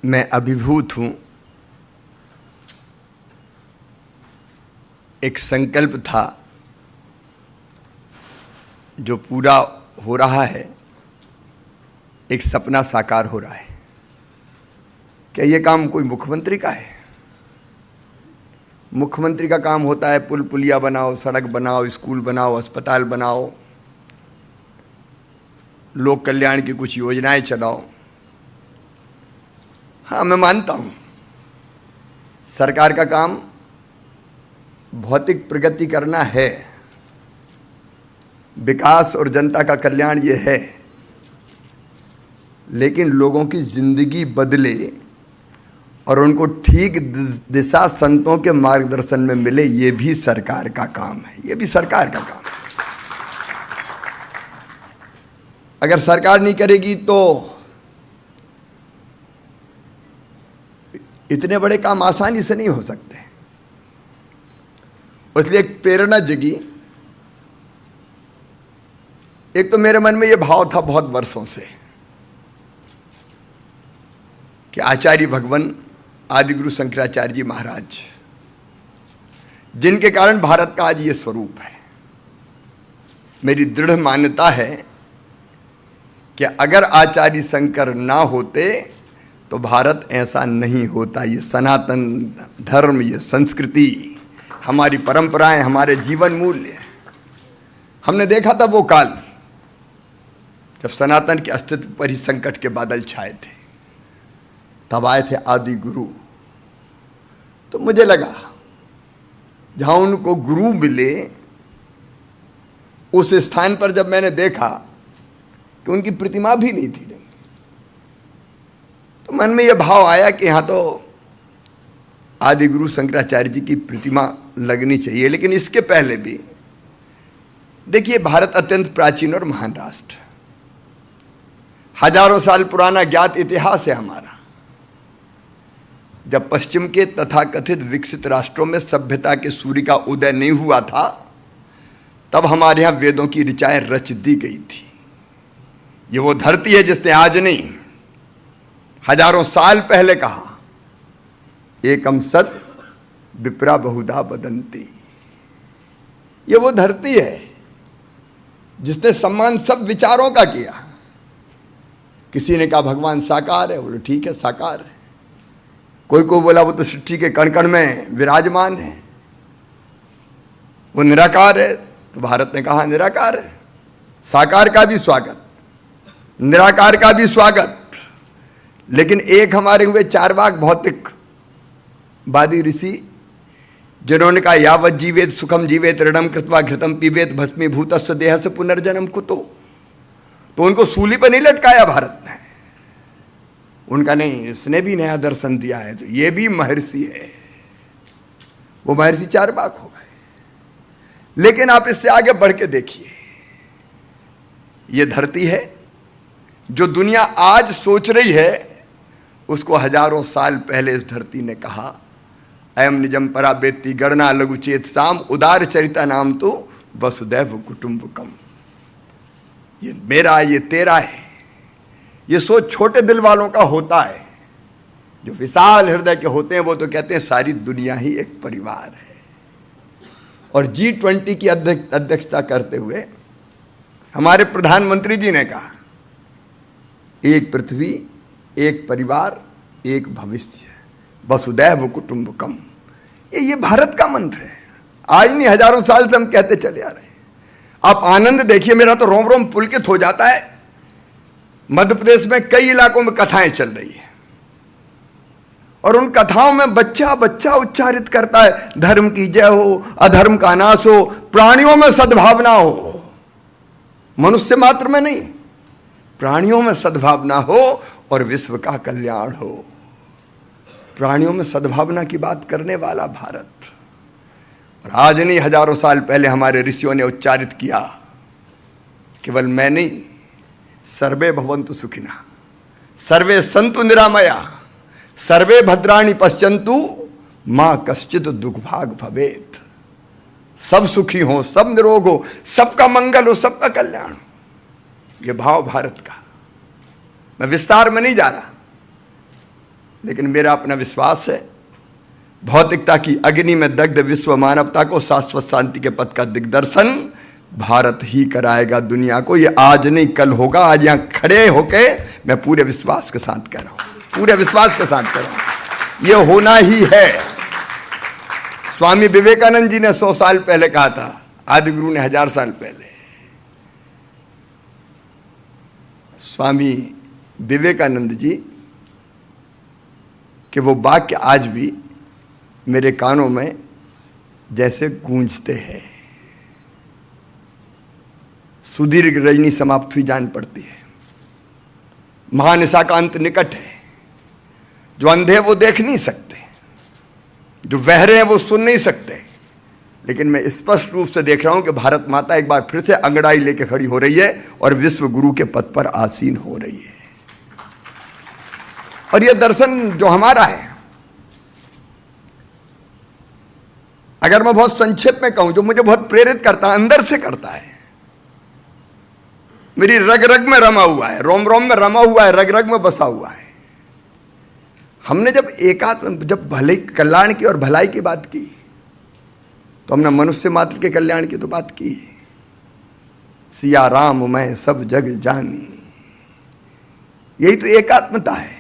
मैं अभिभूत हूं। एक संकल्प था जो पूरा हो रहा है, एक सपना साकार हो रहा है। क्या ये काम कोई मुख्यमंत्री का है? मुख्यमंत्री का काम होता है पुल पुलिया बनाओ, सड़क बनाओ, स्कूल बनाओ, अस्पताल बनाओ, लोक कल्याण की कुछ योजनाएं चलाओ। हाँ, मैं मानता हूं सरकार का काम भौतिक प्रगति करना है, विकास और जनता का कल्याण ये है, लेकिन लोगों की जिंदगी बदले और उनको ठीक दिशा संतों के मार्गदर्शन में मिले, ये भी सरकार का काम है। ये भी सरकार का काम है। अगर सरकार नहीं करेगी तो इतने बड़े काम आसानी से नहीं हो सकते। इसलिए एक प्रेरणा जगी। एक तो मेरे मन में यह भाव था बहुत वर्षों से कि आचार्य भगवान आदिगुरु शंकराचार्य जी महाराज, जिनके कारण भारत का आज ये स्वरूप है, मेरी दृढ़ मान्यता है कि अगर आचार्य शंकर ना होते तो भारत ऐसा नहीं होता। ये सनातन धर्म, ये संस्कृति, हमारी परंपराएं, हमारे जीवन मूल्य, हमने देखा था वो काल जब सनातन के अस्तित्व पर ही संकट के बादल छाए थे। तब आए थे आदि गुरु। तो मुझे लगा जहां उनको गुरु मिले, उस स्थान पर जब मैंने देखा कि उनकी प्रतिमा भी नहीं थी, तो मन में यह भाव आया कि यहां तो आदि गुरु शंकराचार्य जी की प्रतिमा लगनी चाहिए। लेकिन इसके पहले भी देखिए, भारत अत्यंत प्राचीन और महान राष्ट्र, हजारों साल पुराना ज्ञात इतिहास है हमारा। जब पश्चिम के तथाकथित विकसित राष्ट्रों में सभ्यता के सूर्य का उदय नहीं हुआ था, तब हमारे यहां वेदों की ऋचाएं रच दी गई थी। ये वो धरती है जिसने आज नहीं, हजारों साल पहले कहा, एकम सत विप्रा बहुधा बदंती। ये वो धरती है जिसने सम्मान सब विचारों का किया। किसी ने कहा भगवान साकार है, बोले ठीक है साकार है। कोई को बोला वो तो सृष्टि के कण कण में विराजमान है, वो निराकार है। तो भारत ने कहा निराकार है। साकार का भी स्वागत, निराकार का भी स्वागत। लेकिन एक हमारे हुए चारवाक भौतिकवादी ऋषि, जिन्होंने कहा यावत जीवेत सुखम जीवेत ऋणम कृत्वा घृतम पीवेत भस्मीभूतस्य देहस्य पुनर्जन्म कुतो। तो उनको सूली पर नहीं लटकाया भारत ने। उनका नहीं, इसने भी नया दर्शन दिया है। तो ये भी महर्षि है। वो महर्षि चारवाक हो गए। लेकिन आप इससे आगे बढ़ के देखिए, ये धरती है जो दुनिया आज सोच रही है, उसको हजारों साल पहले इस धरती ने कहा अयम निजम परा बेत्ती गणना लघु चेत साम उदार चरिता नाम तो वसुदैव कुटुंबकम। ये मेरा, ये तेरा है। ये सोच छोटे दिल वालों का होता है। जो विशाल हृदय के होते हैं वो तो कहते हैं सारी दुनिया ही एक परिवार है। और G20 की अध्यक्षता करते हुए हमारे प्रधानमंत्री जी ने कहा एक पृथ्वी, एक परिवार, एक भविष्य, वसुदैव कुटुंबकम। ये भारत का मंत्र है। आज नहीं, हजारों साल से हम कहते चले आ रहे हैं। आप आनंद देखिए, मेरा तो रोम रोम पुलकित हो जाता है। मध्य प्रदेश में कई इलाकों में कथाएं चल रही है और उन कथाओं में बच्चा बच्चा उच्चारित करता है धर्म की जय हो, अधर्म का नाश हो, प्राणियों में सद्भावना हो। मनुष्य मात्र में नहीं, प्राणियों में सद्भावना हो और विश्व का कल्याण हो। प्राणियों में सद्भावना की बात करने वाला भारत। और आज नहीं, हजारों साल पहले हमारे ऋषियों ने उच्चारित किया, केवल मैं नहीं, सर्वे भवन्तु सुखिनः, सर्वे सन्तु निरामया, सर्वे भद्राणि पश्यन्तु मां कश्चित् दुर्भाग भवेत्। सब सुखी हो, सब निरोग हो, सबका मंगल हो, सबका कल्याण हो। ये भाव भारत का। मैं विस्तार में नहीं जा रहा। लेकिन मेरा अपना विश्वास है, भौतिकता की अग्नि में दग्ध विश्व मानवता को शाश्वत शांति के पथ का दिग्दर्शन भारत ही कराएगा दुनिया को। ये आज नहीं कल होगा। आज यहां खड़े होके मैं पूरे विश्वास के साथ कह रहा हूं, पूरे विश्वास के साथ कह रहा हूं, ये होना ही है। स्वामी विवेकानंद जी ने 100 साल पहले कहा था, आदि गुरु ने 1000 साल पहले। स्वामी विवेकानंद जी कि वो वाक्य आज भी मेरे कानों में जैसे गूंजते हैं। सुदीर्घ रजनी समाप्त हुई जान पड़ती है, महानिशा का अंत निकट है। जो अंधे वो देख नहीं सकते, जो बहरे हैं वो सुन नहीं सकते, लेकिन मैं स्पष्ट रूप से देख रहा हूं कि भारत माता एक बार फिर से अंगड़ाई लेके खड़ी हो रही है और विश्व गुरु के पद पर आसीन हो रही है। और यह दर्शन जो हमारा है, अगर मैं बहुत संक्षेप में कहूं, जो मुझे बहुत प्रेरित करता है, अंदर से करता है, मेरी रग रग में रमा हुआ है, रोम रोम में रमा हुआ है, रग रग में बसा हुआ है। हमने जब भले कल्याण की और भलाई की बात की, तो हमने मनुष्य मात्र के कल्याण की तो बात की। सिया राम मैं सब जग जानी, यही तो एकात्मता है।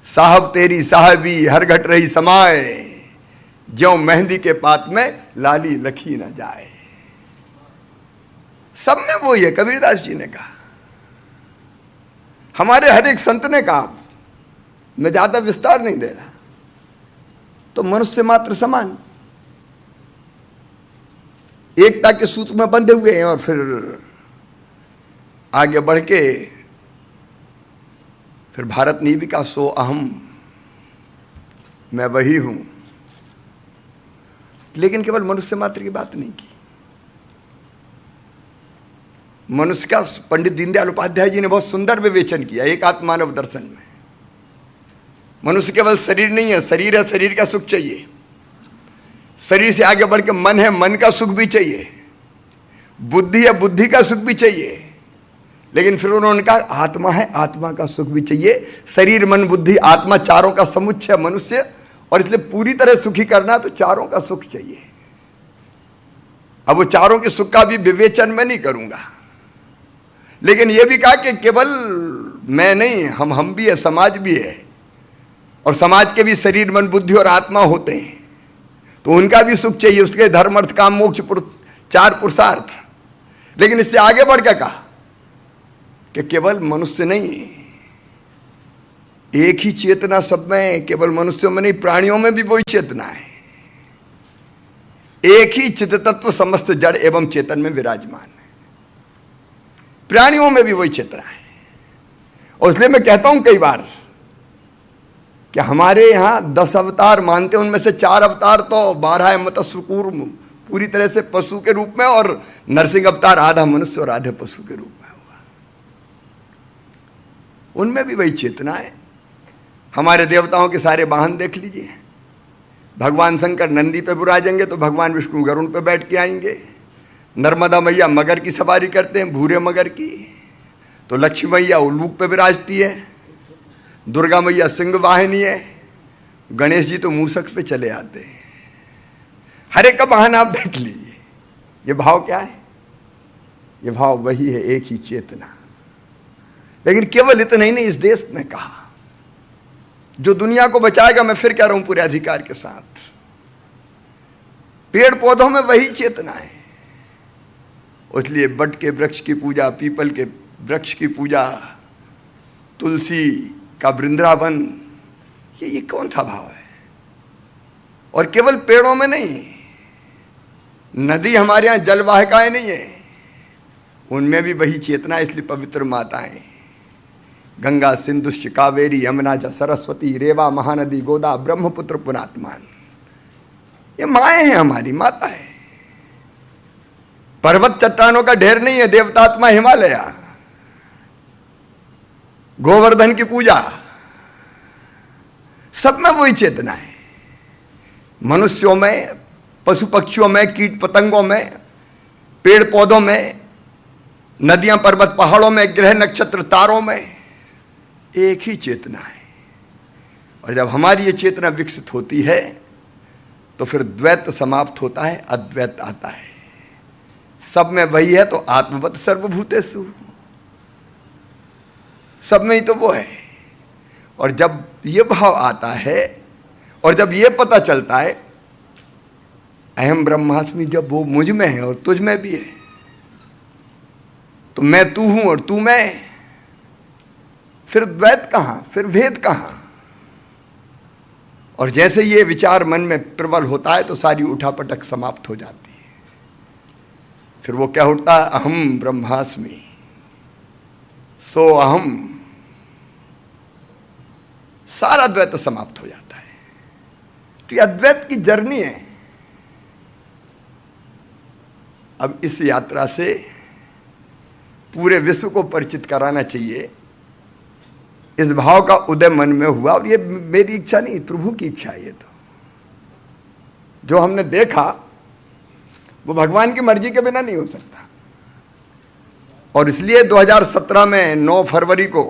साहब तेरी साहबी हर घट रही समाए, ज्यों मेहंदी के पात में लाली लखी न जाए। सब में वो है, कबीरदास जी ने कहा, हमारे हर एक संत ने कहा, मैं ज्यादा विस्तार नहीं दे रहा। तो मनुष्य मात्र समान एकता के सूत्र में बंधे हुए हैं और फिर आगे बढ़ के फिर भारत ने भी कहा, सो अहम, मैं वही हूं। लेकिन केवल मनुष्य मात्र की बात नहीं की। मनुष्य का पंडित दीनदयाल उपाध्याय जी ने बहुत सुंदर विवेचन किया एकात्म मानव दर्शन में। मनुष्य केवल शरीर नहीं है, शरीर है, शरीर का सुख चाहिए। शरीर से आगे बढ़ के मन है, मन का सुख भी चाहिए। बुद्धि है, बुद्धि का सुख भी चाहिए। लेकिन फिर उन्होंने कहा आत्मा है, आत्मा का सुख भी चाहिए। शरीर मन बुद्धि आत्मा चारों का समुच्चय मनुष्य, और इसलिए पूरी तरह सुखी करना तो चारों का सुख चाहिए। अब वो चारों के सुख का भी विवेचन मैं नहीं करूंगा, लेकिन यह भी कहा कि केवल मैं नहीं, हम भी है, समाज भी है, और समाज के भी शरीर मन बुद्धि और आत्मा होते हैं, तो उनका भी सुख चाहिए। उसके धर्म अर्थ काम मोक्ष 4 पुरुषार्थ। लेकिन इससे आगे बढ़ के कहा कि केवल मनुष्य नहीं, एक ही चेतना सब में, केवल मनुष्यों में नहीं, प्राणियों में भी वही चेतना है। एक ही चित्त तत्व समस्त जड़ एवं चेतन में विराजमान है। प्राणियों में भी वही चेतना है। और इसलिए मैं कहता हूं कई बार कि हमारे यहां 10 अवतार मानते हैं, उनमें से 4 अवतार तो 12 है मत्स्य कूर्म, पूरी तरह से पशु के रूप में, और नरसिंह अवतार आधा मनुष्य और आधे पशु के रूप में हुआ। उनमें भी वही चेतना है। हमारे देवताओं के सारे वाहन देख लीजिए। भगवान शंकर नंदी पे विराजेंगे तो भगवान विष्णु गरुड़ पे बैठ के आएंगे। नर्मदा मैया मगर की सवारी करते हैं, भूरे मगर की। तो लक्ष्मी मैया उल्लूक पे विराजती है, दुर्गा मैया सिंह वाहिनी है, गणेश जी तो मूसक पे चले आते हैं। हर एक का वाहन आप देख लीजिए। ये भाव क्या है? ये भाव वही है, एक ही चेतना। लेकिन केवल इतना ही नहीं, इस देश ने कहा जो दुनिया को बचाएगा, मैं फिर कह रहा हूं पूरे अधिकार के साथ, पेड़ पौधों में वही चेतना है। इसलिए बट के वृक्ष की पूजा, पीपल के वृक्ष की पूजा, तुलसी का वृंदावन, ये कौन सा भाव है? और केवल पेड़ों में नहीं, नदी हमारे यहां जलवाहिकाएं नहीं है, उनमें भी वही चेतना। इसलिए पवित्र माताएं गंगा सिंधु कावेरी यमुना च सरस्वती रेवा महानदी गोदा ब्रह्मपुत्र पुनात्मान, ये माएँ हैं, हमारी माता है। पर्वत चट्टानों का ढेर नहीं है, देवतात्मा हिमालय, गोवर्धन की पूजा, सब में वही चेतना है। मनुष्यों में, पशु पक्षियों में, कीट पतंगों में, पेड़ पौधों में, नदियां पर्वत पहाड़ों में, ग्रह नक्षत्र तारों में, एक ही चेतना है। और जब हमारी ये चेतना विकसित होती है तो फिर द्वैत समाप्त होता है, अद्वैत आता है। सब में वही है तो आत्मवत् सर्वभूतेषु, सब में ही तो वो है। और जब ये भाव आता है और जब ये पता चलता है अहम ब्रह्मास्मि, जब वो मुझ में है और तुझ में भी है, तो मैं तू हूं और तू मैं, फिर द्वैत कहां, फिर भेद कहां। और जैसे ये विचार मन में प्रबल होता है तो सारी उठापटक समाप्त हो जाती है। फिर वो क्या उठता है, अहम ब्रह्मास्मि, सो अहम, सारा द्वैत समाप्त हो जाता है। तो ये अद्वैत की जर्नी है। अब इस यात्रा से पूरे विश्व को परिचित कराना चाहिए। इस भाव का उदय मन में हुआ, और ये मेरी इच्छा नहीं, प्रभु की इच्छा है। ये तो जो हमने देखा वो भगवान की मर्जी के बिना नहीं हो सकता। और इसलिए 2017 में 9 फरवरी को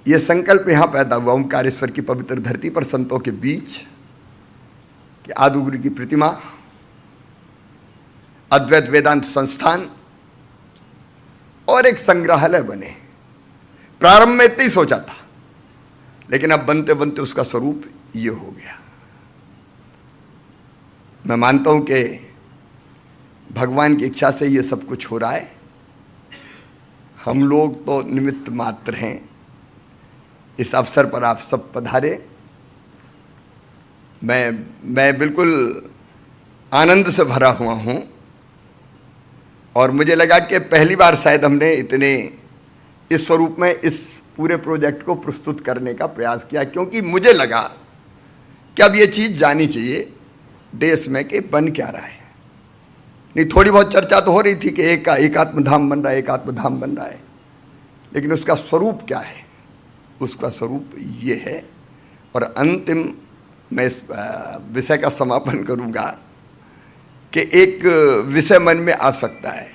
ये संकल्प यहां पैदा हुआ, ओमकारेश्वर की पवित्र धरती पर संतों के बीच, कि आदिगुरु की प्रतिमा, अद्वैत वेदांत संस्थान और एक संग्रहालय बने। प्रारंभ में इतना ही सोचा था, लेकिन अब बनते बनते उसका स्वरूप ये हो गया। मैं मानता हूं कि भगवान की इच्छा से ये सब कुछ हो रहा है। हम लोग तो निमित्त मात्र हैं। इस अवसर पर आप सब पधारे। मैं बिल्कुल आनंद से भरा हुआ हूं। और मुझे लगा कि पहली बार शायद हमने इतने इस स्वरूप में इस पूरे प्रोजेक्ट को प्रस्तुत करने का प्रयास किया, क्योंकि मुझे लगा कि अब ये चीज़ जानी चाहिए देश में कि बन क्या रहा है। नहीं, थोड़ी बहुत चर्चा तो हो रही थी कि एक आत्मधाम बन रहा है, एक आत्मधाम बन रहा है, लेकिन उसका स्वरूप क्या है? उसका स्वरूप ये है। और अंतिम मैं इस विषय का समापन करूँगा कि एक विषय मन में आ सकता है,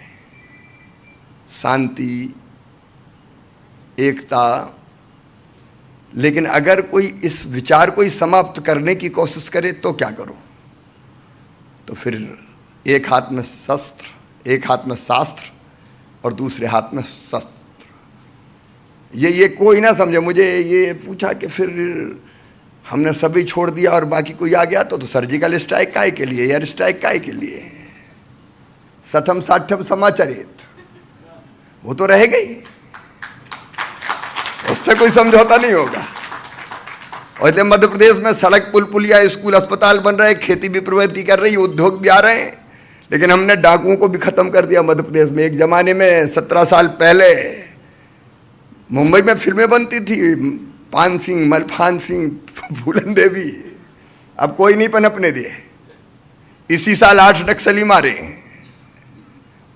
शांति, एकता। लेकिन अगर कोई इस विचार को ही समाप्त करने की कोशिश करे तो क्या करो? तो फिर एक हाथ में शस्त्र, एक हाथ में शास्त्र और दूसरे हाथ में शस्त्र। ये कोई ना समझे। मुझे ये पूछा कि फिर हमने सभी छोड़ दिया और बाकी कोई आ गया तो सर्जिकल स्ट्राइक काहे के लिए, एयर स्ट्राइक काहे के लिए? सठम साठम समाचरित, वो तो रहेगा ही, उससे कोई समझौता नहीं होगा। और इसलिए मध्य प्रदेश में सड़क, पुल पुलिया, स्कूल, अस्पताल बन रहे हैं, खेती भी प्रगति कर रही है, उद्योग भी आ रहे हैं। लेकिन हमने डाकुओं को भी खत्म कर दिया मध्य प्रदेश में। एक जमाने में 17 साल पहले मुंबई में फिल्में बनती थी, पान सिंह, मलफान सिंह, फूलन देवी, अब कोई नहीं पनपने दिए। इसी साल 8 नक्सली मारे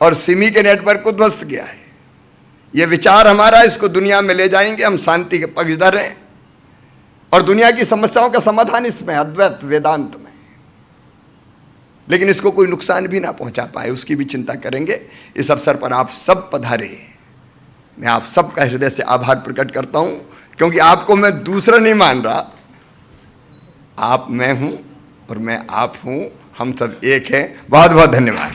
और सिमी के नेटवर्क को ध्वस्त किया है। ये विचार हमारा, इसको दुनिया में ले जाएंगे। हम शांति के पक्षधर हैं और दुनिया की समस्याओं का समाधान इसमें, अद्वैत वेदांत में। लेकिन इसको कोई नुकसान भी ना पहुंचा पाए, उसकी भी चिंता करेंगे। इस अवसर पर आप सब पधारे। मैं आप सबका हृदय से आभार प्रकट करता हूं, क्योंकि आपको मैं दूसरा नहीं मान रहा। आप मैं हूं और मैं आप हूं, हम सब एक हैं। बहुत बहुत धन्यवाद।